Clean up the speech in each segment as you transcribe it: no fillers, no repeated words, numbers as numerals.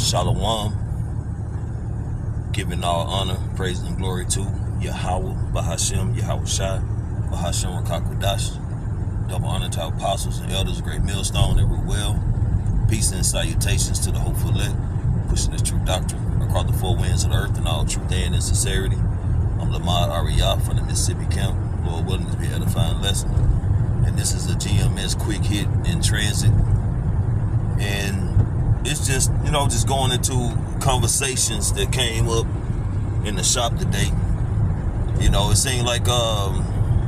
Shalom, giving all honor, praise, and glory to Yahawah, YAHAWASHI, Hakwadash. Double honor to our apostles and elders, great millstone, every well. Peace and salutations to the hopeful elect, pushing the true doctrine across the four winds of the earth in all truth and in sincerity. I'm Lamar Ariyah from the Mississippi camp. Lord willing, to be an edifying lesson. And this is a GMS quick hit in transit. And it's just, just going into conversations that came up in the shop today. It seemed like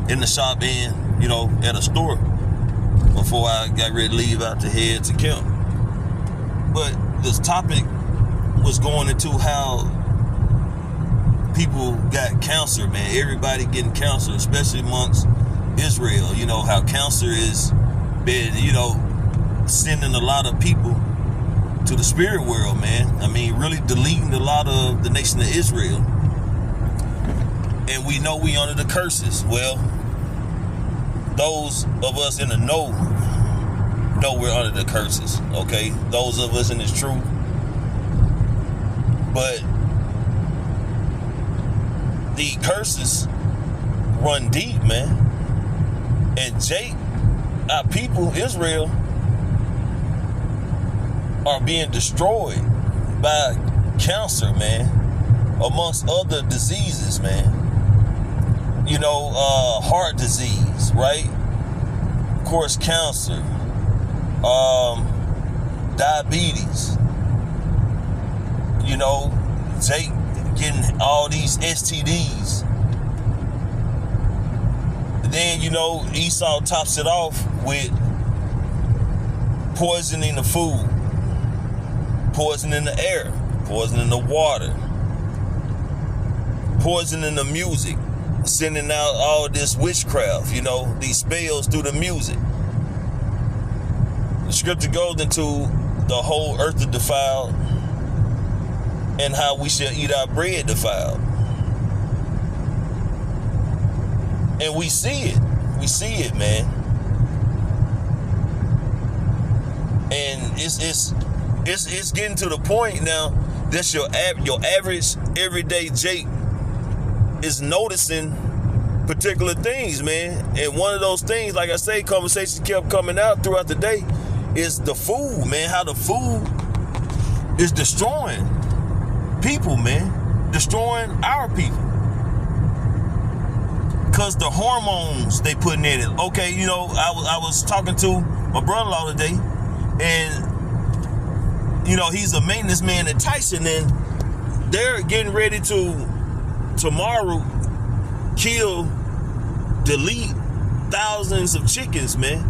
in the shop and, at a store before I got ready to leave out to head to camp. But this topic was going into how people got cancer, man. Everybody getting cancer, especially amongst Israel. How cancer is been, sending a lot of people to the spirit world, man. I mean, really deleting a lot of the nation of Israel. And we know we under the curses. Well, those of us in the know we're under the curses, okay? Those of us in this truth. But the curses run deep, man. And Jake, our people, Israel, are being destroyed by cancer, man, amongst other diseases, man. Heart disease, right? Of course, cancer, diabetes, Jake getting all these STDs. Then, Esau tops it off with poisoning the food, poisoning the air, poisoning the water, poisoning the music, sending out all this witchcraft, these spells through the music. The scripture goes into the whole earth is defiled and how we shall eat our bread defiled. And we see it. We see it, man. And it's getting to the point now that your average everyday Jake is noticing particular things, man. And one of those things, like I say, conversation kept coming out throughout the day, is the food, man. How the food is destroying people, man. Destroying our people. Because the hormones they putting in it. Okay, I was talking to my brother-in-law today, and he's a maintenance man at Tyson, and they're getting ready to tomorrow delete thousands of chickens, man,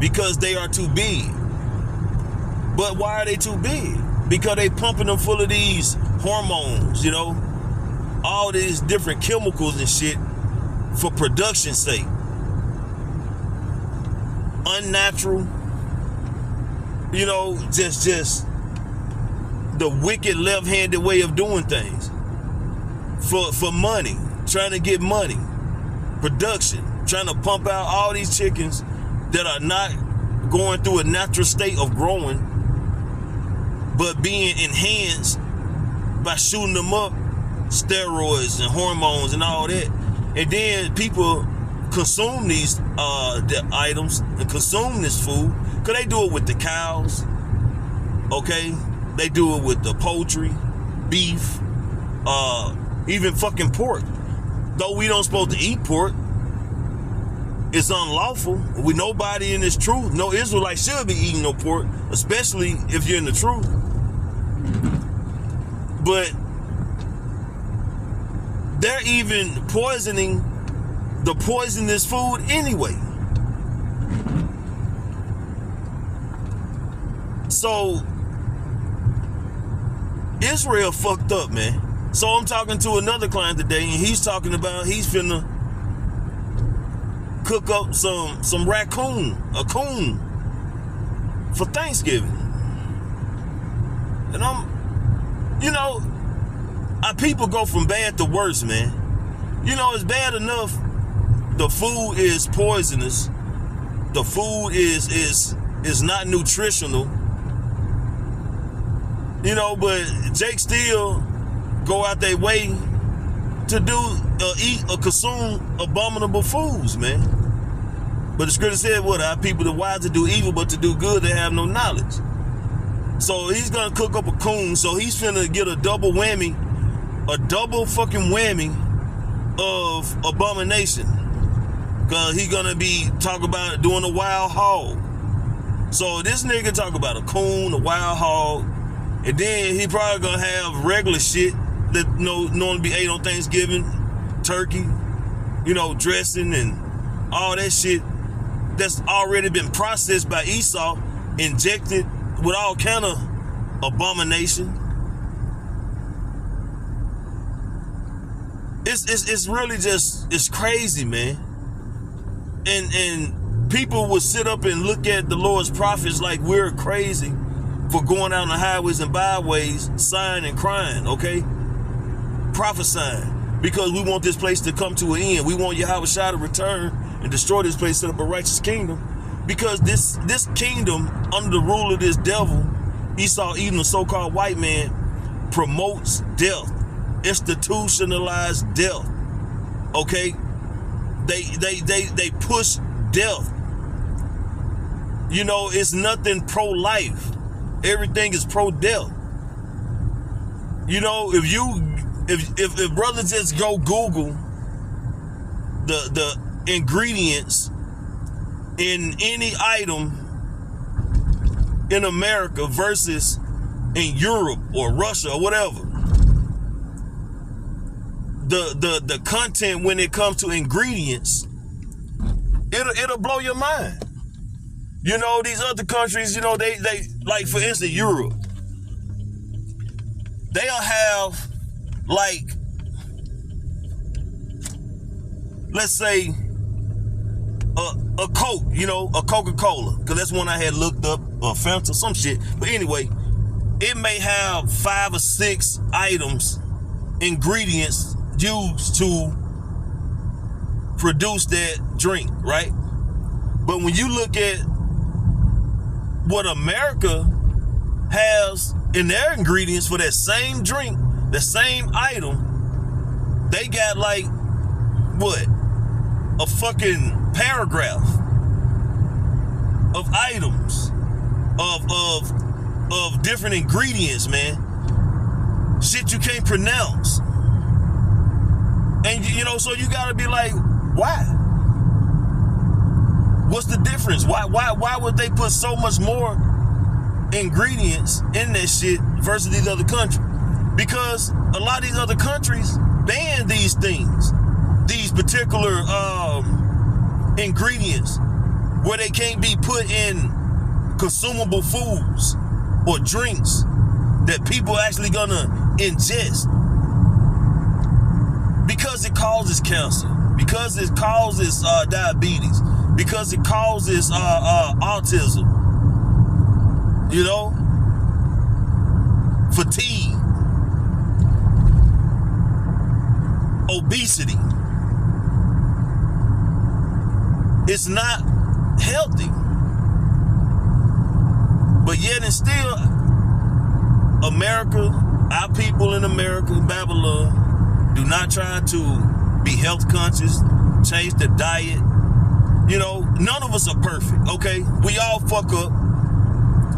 because they are too big. But why are they too big? Because they pumping them full of these hormones, all these different chemicals and shit for production's sake. Unnatural, just the wicked left-handed way of doing things. For money, trying to get money, production, trying to pump out all these chickens that are not going through a natural state of growing, but being enhanced by shooting them up, steroids and hormones and all that. And then people consume these the items and consume this food because they do it with the cows, okay? They do it with the poultry, beef, even fucking pork. Though we don't supposed to eat pork, it's unlawful. Nobody in this truth, no Israelite should be eating no pork, especially if you're in the truth. But they're even poisoning the poisonous food anyway. So Israel fucked up, man. So I'm talking to another client today, and he's talking about he's finna cook up some a coon for Thanksgiving. And our people go from bad to worse, man. It's bad enough the food is poisonous. The food is not nutritional. You know, but Jake still go out their way to eat or consume abominable foods, man. But the scripture said, what? Our people are wise to do evil, but to do good, they have no knowledge. So he's going to cook up a coon. So he's finna get a double whammy, a double fucking whammy of abomination. Because he's going to be talking about doing a wild hog. So this nigga talk about a coon, a wild hog, and then he probably going to have regular shit that normally be ate on Thanksgiving, turkey, dressing and all that shit that's already been processed by Esau, injected with all kind of abomination. It's really just, it's crazy, man. And people would sit up and look at the Lord's prophets like we're crazy for going out on the highways and byways, sighing and crying, okay? Prophesying, because we want this place to come to an end. We want YAHAWASHI to return and destroy this place, set up a righteous kingdom. Because this kingdom, under the rule of this devil, Esau, even the so-called white man, promotes death, institutionalized death. Okay, they push death. It's nothing pro-life. Everything is pro-death. If brothers just go Google the ingredients in any item in America versus in Europe or Russia or whatever, the content when it comes to ingredients, it'll blow your mind. These other countries, they like, for instance, Europe, they'll have, like, let's say a Coke, a Coca-Cola, because that's one I had looked up, or Fanta, some shit. But anyway, it may have 5 or 6 items, ingredients used to produce that drink, right? But when you look at what America has in their ingredients for that same drink, the same item, they got like, what? A fucking paragraph of items of different ingredients, man. Shit you can't pronounce. And so you gotta be like, why? What's the difference? Why would they put so much more ingredients in that shit versus these other countries? Because a lot of these other countries ban these things, these particular ingredients, where they can't be put in consumable foods or drinks that people actually gonna ingest, because it causes cancer, because it causes diabetes, because it causes autism, fatigue, obesity. It's not healthy. But yet and still, America, our people in America, Babylon, do not try to be health conscious, change the diet. None of us are perfect, okay? We all fuck up,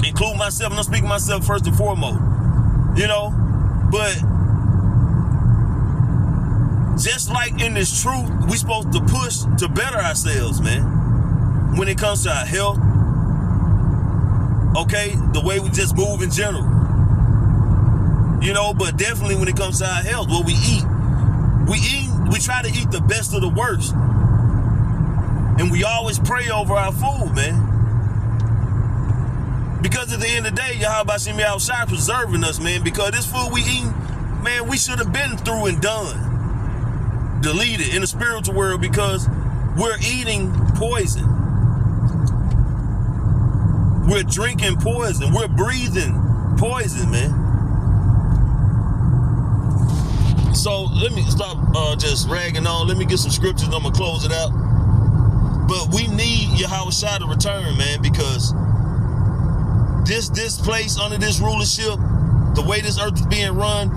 including myself. I'm not speaking myself first and foremost, but just like in this truth, we supposed to push to better ourselves, man. When it comes to our health, okay, the way we just move in general, but definitely when it comes to our health, what we eat, we try to eat the best of the worst. And we always pray over our food, man. Because at the end of the day, YAHAWASHI preserving us, man, because this food we eat, man, we should have been through and done. Deleted in the spiritual world, because we're eating poison. We're drinking poison. We're breathing poison, man. So let me stop just ragging on. Let me get some scriptures. I'm gonna close it out. But we need YAHAWASHI to return, man, because this place under this rulership, the way this earth is being run,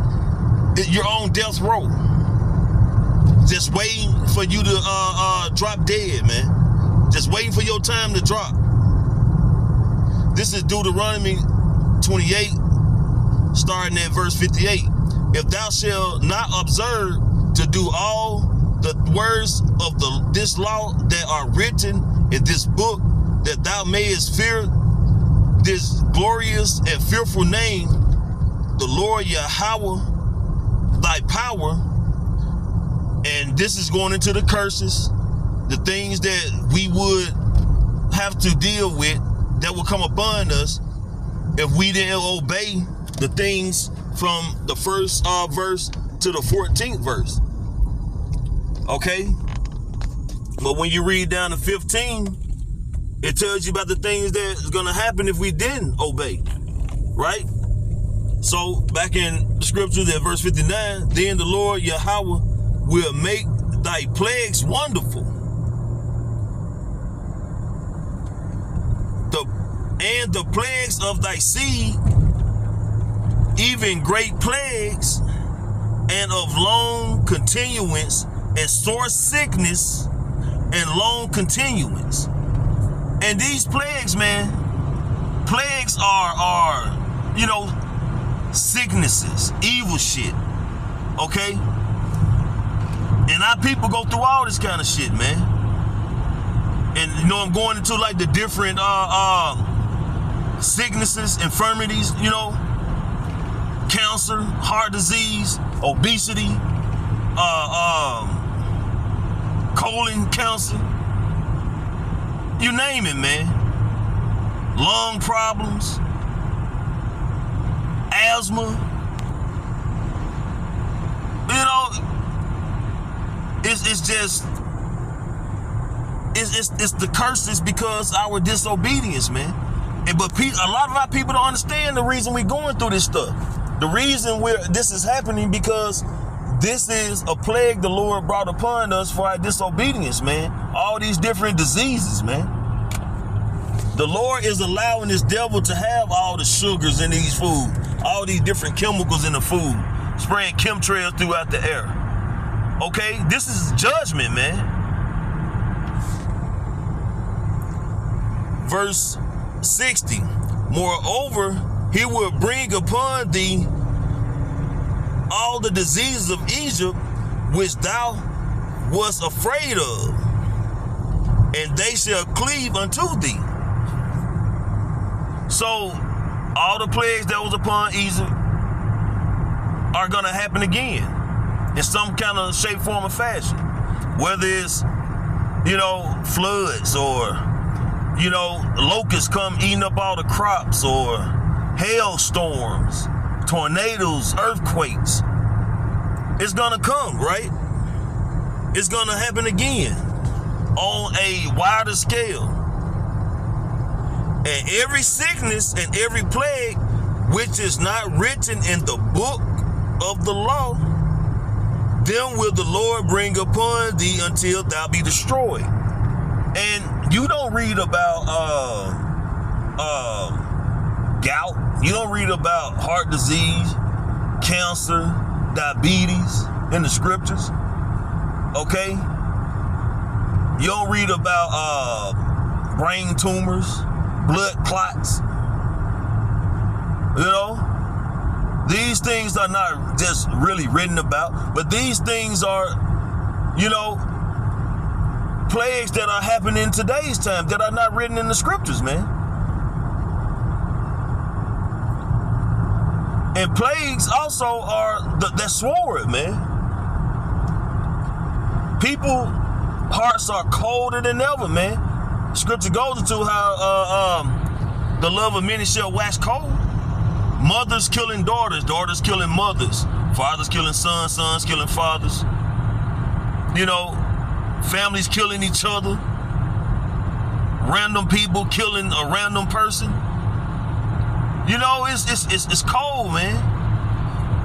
you're on death row. Just waiting for you to drop dead, man. Just waiting for your time to drop. This is Deuteronomy 28, starting at verse 58. If thou shalt not observe to do all the words of this law that are written in this book, that thou mayest fear this glorious and fearful name, the Lord Yahawah, thy power. And this is going into the curses, the things that we would have to deal with that will come upon us if we didn't obey the things from the first verse to the 14th verse. Okay? But when you read down to 15, it tells you about the things that is going to happen if we didn't obey. Right? So, back in the scriptures at verse 59, then the Lord Yahawah will make thy plagues wonderful. And the plagues of thy seed, even great plagues, and of long continuance, and sore sickness, and long continuance. And these plagues, man, plagues are sicknesses, evil shit. Okay? And our people go through all this kind of shit, man. And I'm going into like the different sicknesses, infirmities, cancer, heart disease, obesity, colon cancer, you name it, man. Lung problems, asthma, it's the curses because our disobedience, man. But a lot of our people don't understand the reason we're going through this stuff. The reason this is happening because this is a plague the Lord brought upon us for our disobedience, man. All these different diseases, man. The Lord is allowing this devil to have all the sugars in these food, all these different chemicals in the food, spraying chemtrails throughout the air. Okay? This is judgment, man. Verse 60, moreover, he will bring upon thee all the diseases of Egypt which thou wast afraid of, and they shall cleave unto thee. So all the plagues that was upon Egypt are going to happen again in some kind of shape, form, or fashion. Whether it's, floods or, locusts come eating up all the crops, or hailstorms, tornadoes, earthquakes. It's going to come, right? It's going to happen again on a wider scale. And every sickness and every plague which is not written in the book of the law, them will the Lord bring upon thee until thou be destroyed. And you don't read about gout. You don't read about heart disease, cancer, diabetes in the scriptures. Okay? You don't read about brain tumors, blood clots. These things are not just really written about, but these things are, plagues that are happening in today's time that are not written in the scriptures, man. And plagues also are that sword, man. People hearts are colder than ever, man. Scripture goes into how the love of many shall wax cold. Mothers killing daughters, daughters killing mothers, fathers killing sons, sons killing fathers. Families killing each other. Random people killing a random person. It's cold, man.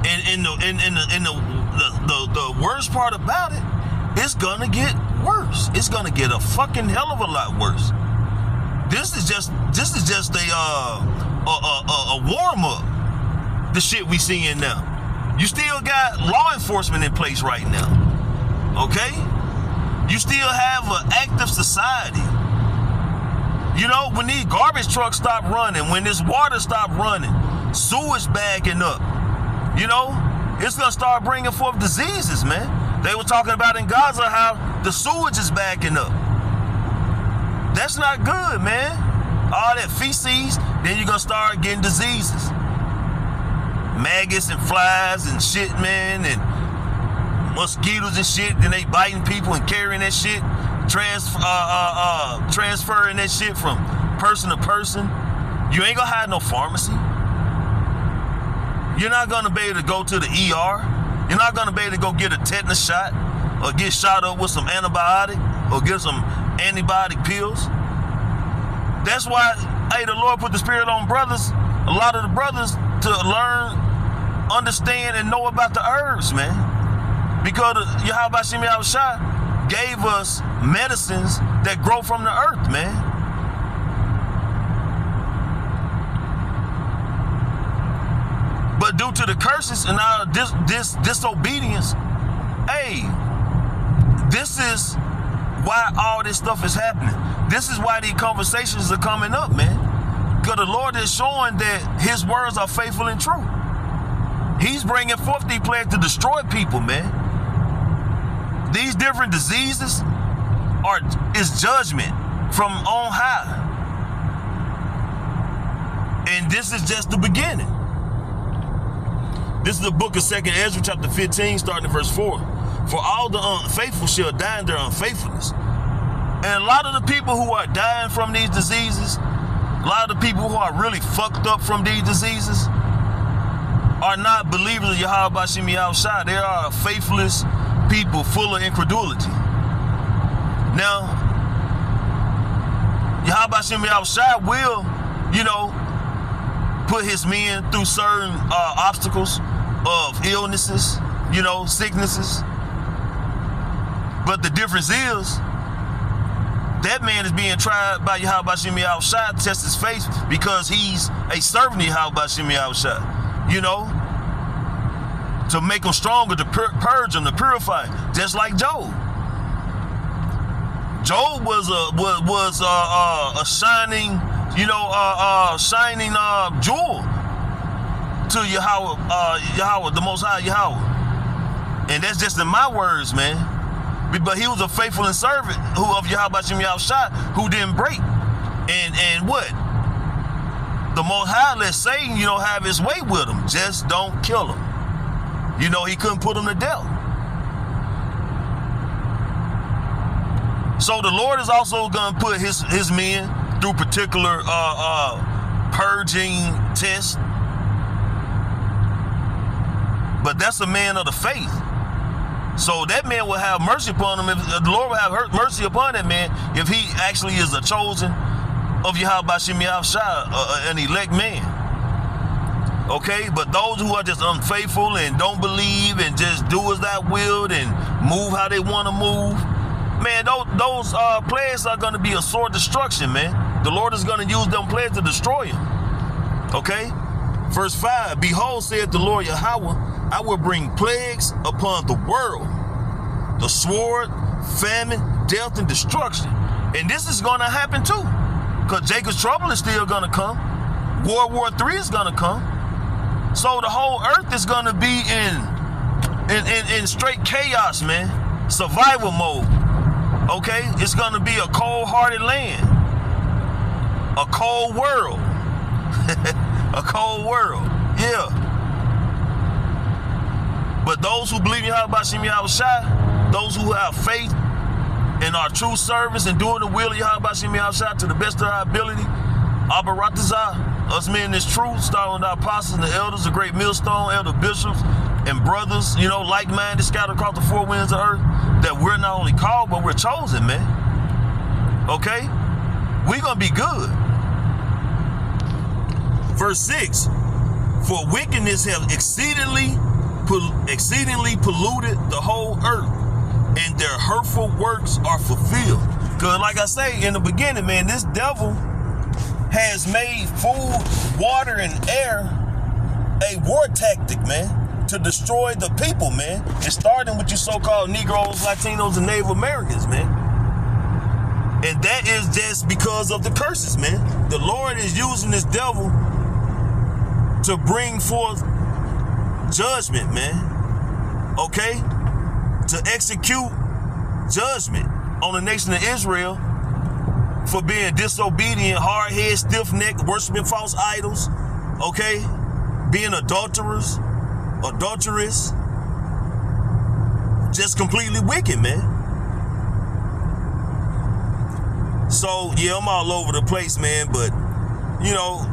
And the worst part about it, it's gonna get worse. It's gonna get a fucking hell of a lot worse. This is just a warm up. the shit we seeing now. You still got law enforcement in place right now. Okay? You still have an active society. You know, when these garbage trucks stop running, when this water stop running, sewage bagging up, you know, it's going to start bringing forth diseases, man. They were talking about in Gaza how the sewage is backing up. That's not good, man. All that feces, then you're going to start getting diseases. Maggots and flies and shit, man, and mosquitoes and shit. Then they biting people and carrying that shit, transferring that shit from person to person. You ain't gonna have no pharmacy. You're not gonna be able to go to the ER. You're not gonna be able to go get a tetanus shot or get shot up with some antibiotic or get some antibiotic pills. That's why, hey, the Lord put the Spirit on brothers, a lot of the brothers, to learn, understand, and know about the herbs, man. Because YAHAWASHI gave us medicines that grow from the earth, man. But due to the curses and our disobedience, hey, this is why all this stuff is happening. This is why these conversations are coming up, man. Because the Lord is showing that his words are faithful and true. He's bringing forth these plagues to destroy people, man. These different diseases is judgment from on high. And this is just the beginning. This is the book of 2nd Ezra, chapter 15, starting at verse 4. For all the unfaithful shall die in their unfaithfulness. And a lot of the people who are dying from these diseases, a lot of the people who are really fucked up from these diseases are not believers of YAHAWASHI. They are faithless people full of incredulity. Now, YAHAWASHI will, you know, put his men through certain obstacles of illnesses, you know, sicknesses. But the difference is, that man is being tried by YAHAWASHI to test his faith because he's a servant of YAHAWASHI, you know, to make him stronger, to purge him, to purify him, just like Job. Job was a shining, you know, shining jewel to Yahweh, the Most High Yahweh. And that's just in my words, man. But he was a faithful and servant of YAHAWASHI who didn't break. And what? The Most High let Satan, you know, have his way with him. Just don't kill him. You know, he couldn't put him to death. So the Lord is also going to put his men through particular purging tests. But that's a man of the faith. So that man will have mercy upon him. If the Lord will have mercy upon that man if he actually is a chosen of YAHAWASHI, an elect man. Okay, but those who are just unfaithful and don't believe and just do as thou wilt and move how they want to move, man, those plagues are going to be a sore destruction, man. The Lord is going to use them plagues to destroy him. Okay, verse 5, behold, saith the Lord Yahweh, I will bring plagues upon the world, the sword, famine, death, and destruction. And this is going to happen too, because Jacob's trouble is still going to come. World War III is going to come. So the whole earth is going to be in straight chaos, man. Survival mode. Okay? It's going to be a cold-hearted land. A cold world. A cold world. Yeah. But those who believe in YAHAWASHI, those who have faith and are true servants and doing the will of YAHAWASHI to the best of our ability, Abaratazah, us men is truth, starting with our apostles and the elders, the great millstone, elder bishops, and brothers, you know, like-minded, scattered across the four winds of earth, that we're not only called, but we're chosen, man. Okay? We're going to be good. Verse 6, for wickedness have exceedingly polluted the whole earth, and their hurtful works are fulfilled. Because like I say in the beginning, man, this devil has made food, water, and air a war tactic, man, to destroy the people, man. It's starting with you so-called Negroes, Latinos, and Native Americans, man. And that is just because of the curses, man. The Lord is using this devil to bring forth judgment, man. Okay? To execute judgment on the nation of Israel for being disobedient, hard-headed, stiff-necked, worshiping false idols. Okay? Being adulterers, adulteress. Just completely wicked, man. So, yeah, I'm all over the place, man, but, you know,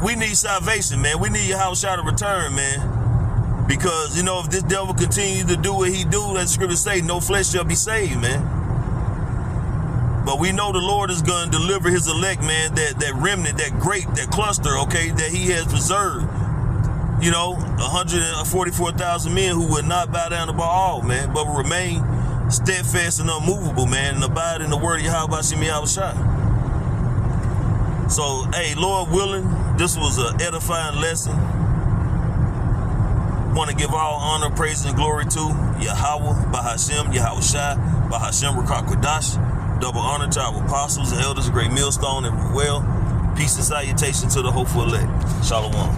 we need salvation, man. We need YAHAWASHI to return, man. Because, you know, if this devil continues to do what he do, that scripture say, no flesh shall be saved, man. But we know the Lord is going to deliver his elect, man, that remnant, that grape, that cluster, okay, that he has preserved. You know, 144,000 men who would not bow down to Baal, man, but will remain steadfast and unmovable, man, and abide in the word of YAHAWASHI. So, hey, Lord willing, this was an edifying lesson. Want to give all honor, praise, and glory to Yahweh, Bahashem, YAHAWASHI, Bahashem, Rakakwadash. Double honor to our apostles and elders, a great millstone, and well. Peace and salutation to the hopeful elect. Shalom.